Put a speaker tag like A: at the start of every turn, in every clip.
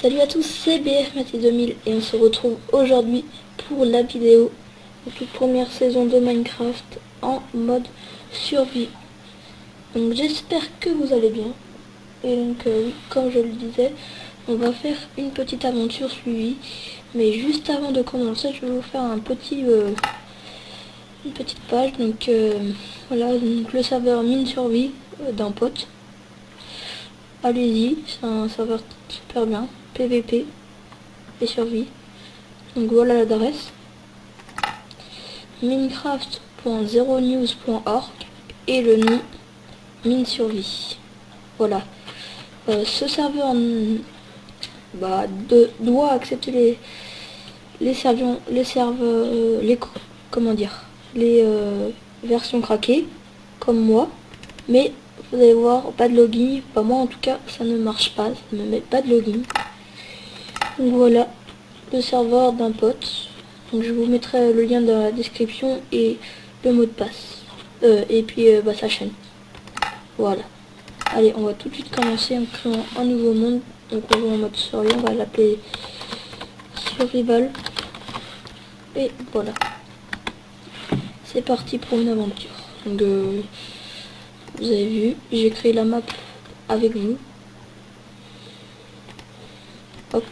A: Salut à tous, c'est BFMati2000 et on se retrouve aujourd'hui pour la vidéo de toute première saison de Minecraft en mode survie. Donc j'espère que vous allez bien. Et donc oui, comme je le disais, on va faire une petite aventure suivie. Mais juste avant de commencer, je vais vous faire une petite page. Donc voilà, donc, le serveur mine survie d'un pote. Allez-y, c'est un serveur super bien, PVP et survie. Donc voilà l'adresse, minecraft.zeronews.org et le nom mine survie. Voilà. Ce serveur doit accepter les versions craquées comme moi, mais vous allez voir, pas de login. Pas moi en tout cas, ça ne marche pas, ça ne me met pas de login. Donc voilà le serveur d'un pote. Donc je vous mettrai le lien dans la description et le mot de passe. Et puis sa chaîne. Voilà. Allez, on va tout de suite commencer en créant un nouveau monde. Donc on va en mode survie, on va l'appeler Survival. Et voilà. C'est parti pour une aventure. Donc vous avez vu, j'ai créé la map avec vous. Hop.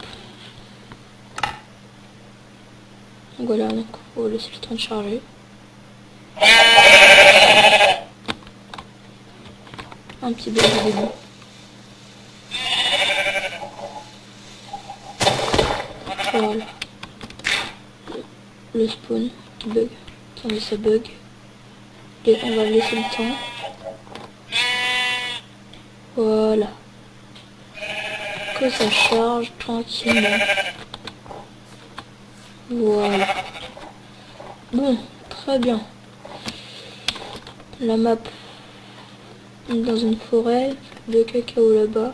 A: Donc voilà, donc on va laisser le temps de charger. Un petit bug au début. Voilà. Le spawn qui bug. Attendez, ça bug. Et on va laisser le temps. Voilà. Que ça charge tranquillement. Voilà. Bon, très bien. La map dans une forêt de cacao là-bas.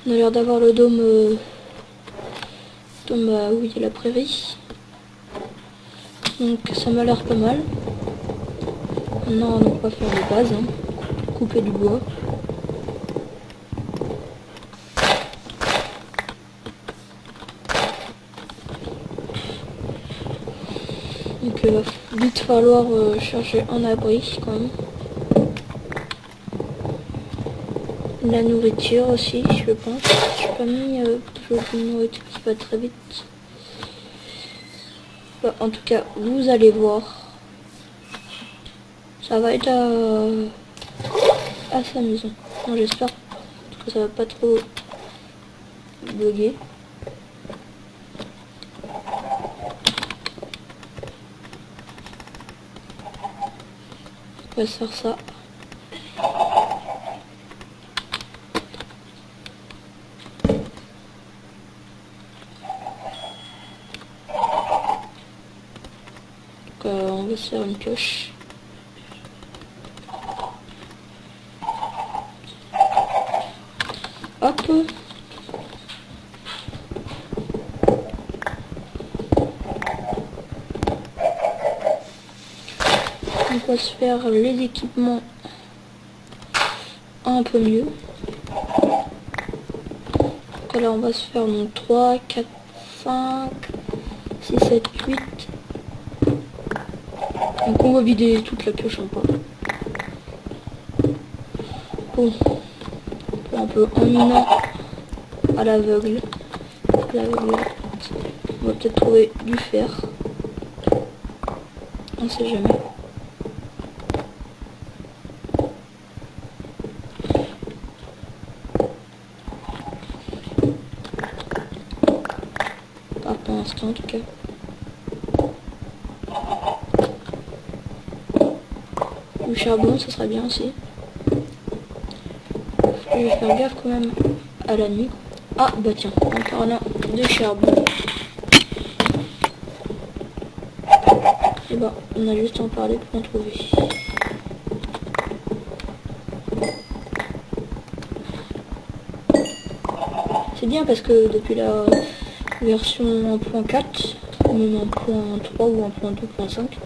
A: On a l'air d'avoir le dôme, où il y a la prairie. Donc ça m'a l'air pas mal. Maintenant on va faire les bases, hein. Couper du bois. Donc il va vite falloir chercher un abri quand même. La nourriture aussi, je pense. Je n'ai pas mis une nourriture qui va très vite. Bah, en tout cas, vous allez voir. Ça va être assez amusant. Bon, j'espère que ça va pas trop bugger. On va faire ça. On va se faire une pioche. Hop. On va se faire les équipements un peu mieux. Donc là on va se faire donc 3, 4, 5, 6, 7, 8. Donc on va vider toute la pioche en bas. Bon, un peu en minant à l'aveugle. On va peut-être trouver du fer. On sait jamais. Pas pour l'instant en tout cas. Du charbon, ça serait bien aussi. Je vais faire gaffe quand même à la nuit. Ah bah tiens, encore là de charbon. Et bah on a juste à en parler pour en trouver. C'est bien parce que depuis la version 1.4, ou même 1.3 ou 1.2.5,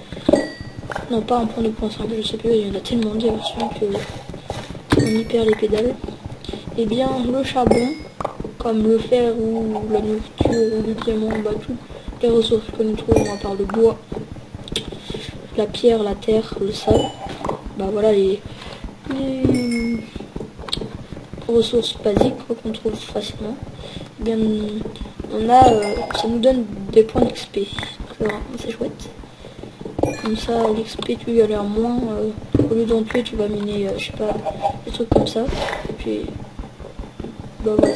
A: non pas 1.2.5, je sais plus, il y en a tellement de versions que on y perd les pédales. Et bien le charbon, comme le fer ou la nourriture ou le diamant, bah toutes les ressources que nous trouvons à part le bois, la pierre, la terre, le sable, bah voilà les ressources basiques qu'on trouve facilement. Eh bien on a, ça nous donne des points d'XP, c'est chouette. Comme ça l'XP tu galères moins, au lieu d'en tuer tu vas miner, je sais pas, des trucs comme ça. Et puis bah voilà.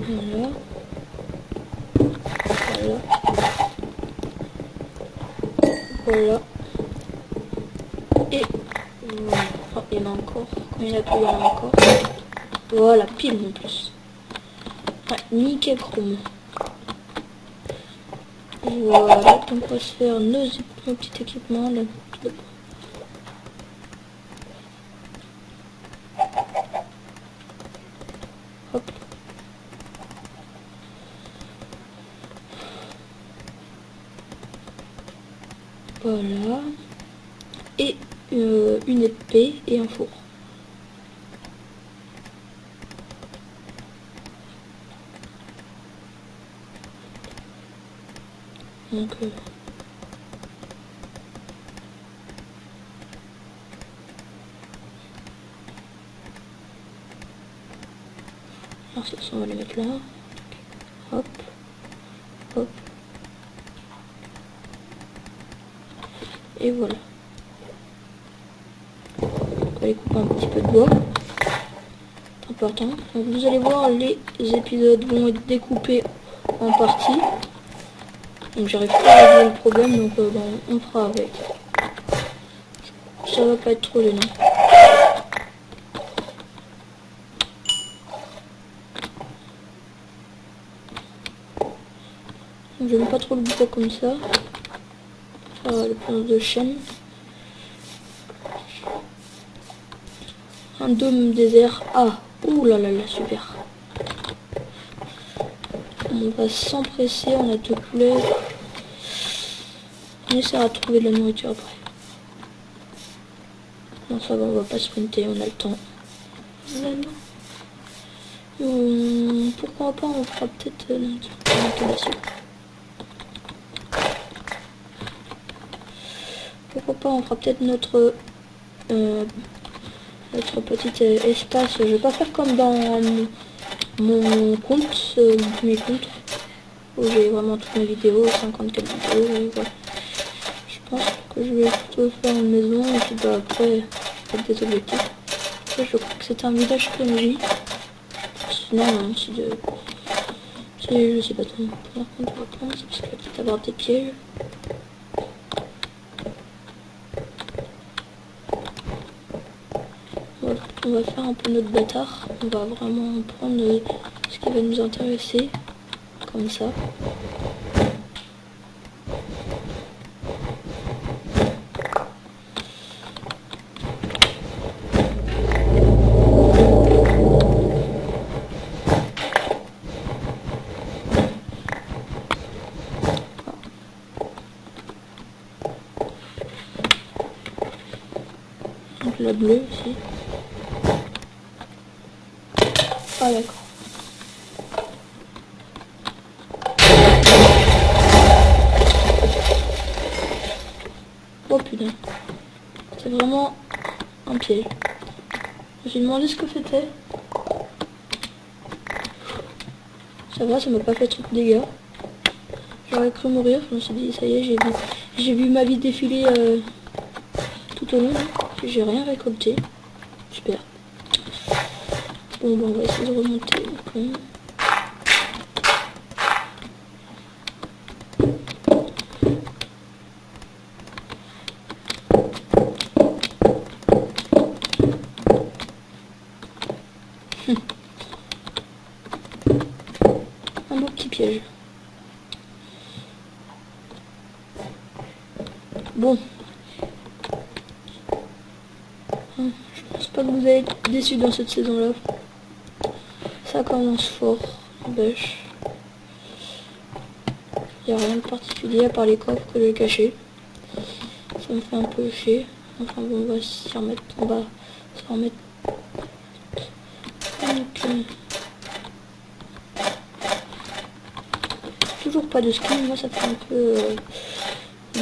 A: Voilà. Voilà. Voilà. Et oh, il y en a encore. Quand il y en a plus, il y en a encore. Voilà, pile en plus. Ouais, nickel chrome. Voilà, donc on va se faire nos petits équipements. Là. Hop. Voilà. Et une épée et un four. Donc alors ça, on va les mettre là. Hop. Hop. Et voilà. On va aller couper un petit peu de bois. Important. Donc vous allez voir, les épisodes vont être découpés en parties. Donc j'arrive pas à régler le problème, donc bon, on fera avec. Ça va pas être trop gênant. Donc je mets pas trop le bois comme ça. Le plan de chaîne. Un dôme désert. Ah, ouh là là là, super. On va s'empresser, on a deux couleurs. On essaiera de trouver de la nourriture après. Non, ça va, on va pas sprinter, on a le temps. Pourquoi pas, on fera peut-être pourquoi pas, on fera peut-être notre petit espace. Je vais pas faire comme dans mon compte, mon premier compte, où j'ai vraiment toutes mes vidéos, 54 vidéos, et voilà. Je pense que je vais plutôt faire une maison, et puis bah, après, avec des objectifs. Après, je crois que c'est un village PNJ. Sinon, c'est de... je sais pas trop. Par contre, on va prendre, c'est parce qu'il va peut-être avoir des pièges. Voilà, on va faire un peu notre bâtard. On va vraiment prendre ce qui va nous intéresser. Comme ça. Donc la bleue aussi. Ah d'accord. Oh putain. C'est vraiment un piège. J'ai demandé ce que c'était. Ça va, ça m'a pas fait trop de dégâts. J'aurais cru mourir, je me suis dit ça y est, j'ai vu ma vie défiler tout au long. J'ai rien récolté. Super. Bon, on va essayer de remonter au pont. Un beau petit piège. Bon. Je pense pas que vous allez être déçus dans cette saison-là. Ça commence fort. Bêche. Il n'y a rien de particulier à part les coffres que j'ai cachés. Ça me fait un peu chier. Enfin bon, on va s'y remettre. On va s'en remettre. Donc, toujours pas de skin. Moi, ça fait un peu...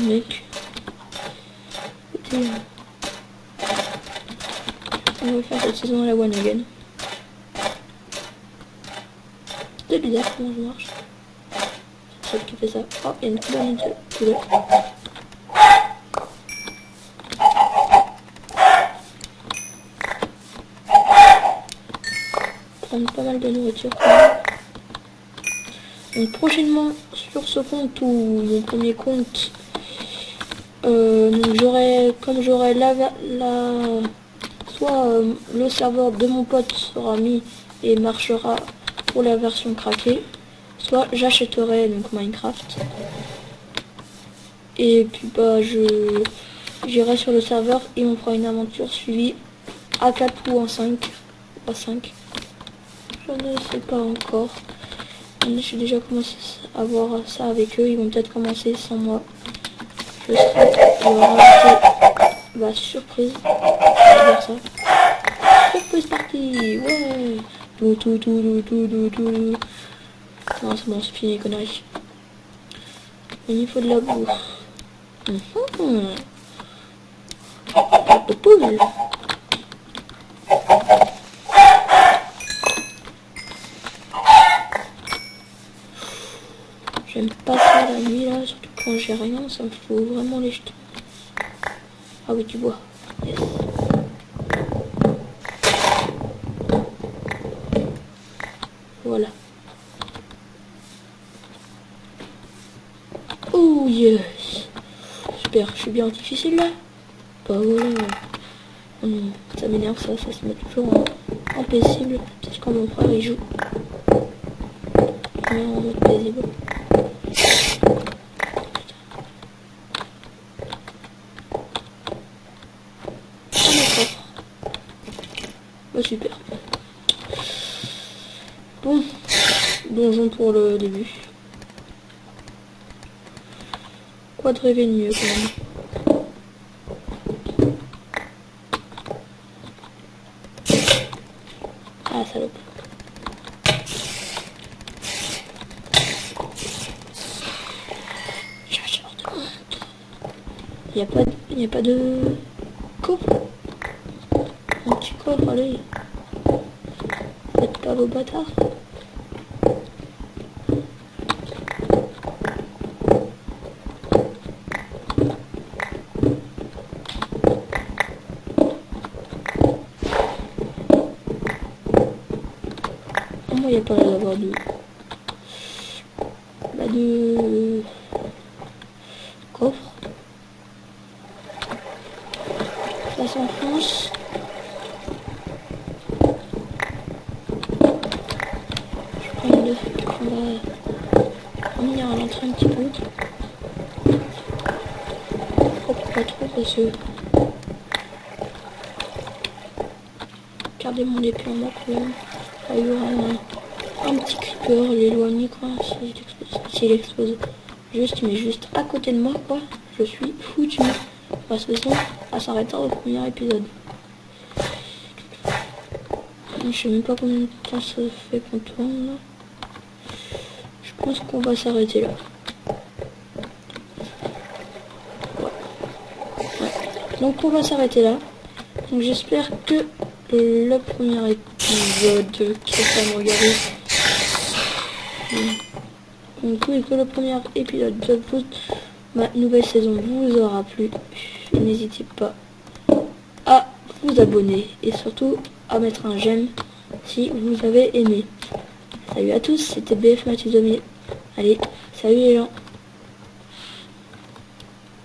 A: mec. Écoutez, on va faire cette saison à la one again. C'est bizarre comment je marche. C'est celle qui fait ça. Oh, il y a une couleur de couleur. Prendre pas mal de nourriture quand même. Donc prochainement sur ce compte ou mon premier compte, donc j'aurai soit le serveur de mon pote sera mis et marchera pour la version craquée, soit j'achèterai donc Minecraft et puis bah j'irai sur le serveur et on fera une aventure suivie à 4 ou en 5, à 5, je ne sais pas encore. J'ai déjà commencé à voir ça avec eux, ils vont peut-être commencer sans moi. Je serai bah surprise, on va dire ça. Surprise party, ouais. Tout. Non c'est bon, c'est fini les conneries. Il faut de la bouffe. De poule. J'aime pas ça la nuit là, surtout quand j'ai rien, ça me faut vraiment les jetons. Ah oui, du bois. Yes. Voilà. Oh yes. Super, je suis bien difficile là. Bah voilà. Oh non, ça m'énerve ça se met toujours en paisible. Peut-être quand mon frère il joue. Mais en mode paisible. Bah super. Bon, donjon pour le début. Quoi de rêver de mieux quand même. Ah salope. Chercheur de honte. Il n'y a pas de coffre. Un petit coffre, allez. Faites pas vos bâtards. Moi, il n'y a pas l'air d'avoir de coffre. Ça s'enfonce. Je prends une on va revenir à l'entrée un petit peu. Pas trop parce que gardez mon épée en main quand même. Il y aura un petit creeper, l'éloigner quoi, s'il explose juste à côté de moi quoi, je suis foutu. Parce que sinon, ça s'arrêtera au premier épisode. Je sais même pas combien de temps ça fait qu'on tourne là. Je pense qu'on va s'arrêter là. Ouais. Donc on va s'arrêter là. Donc j'espère que le premier épisode qui va me regarder. Donc oui, que le premier épisode de ma nouvelle saison vous aura plu. N'hésitez pas à vous abonner et surtout à mettre un j'aime si vous avez aimé. Salut à tous, c'était BF Mathieu Domier. Allez, salut les gens.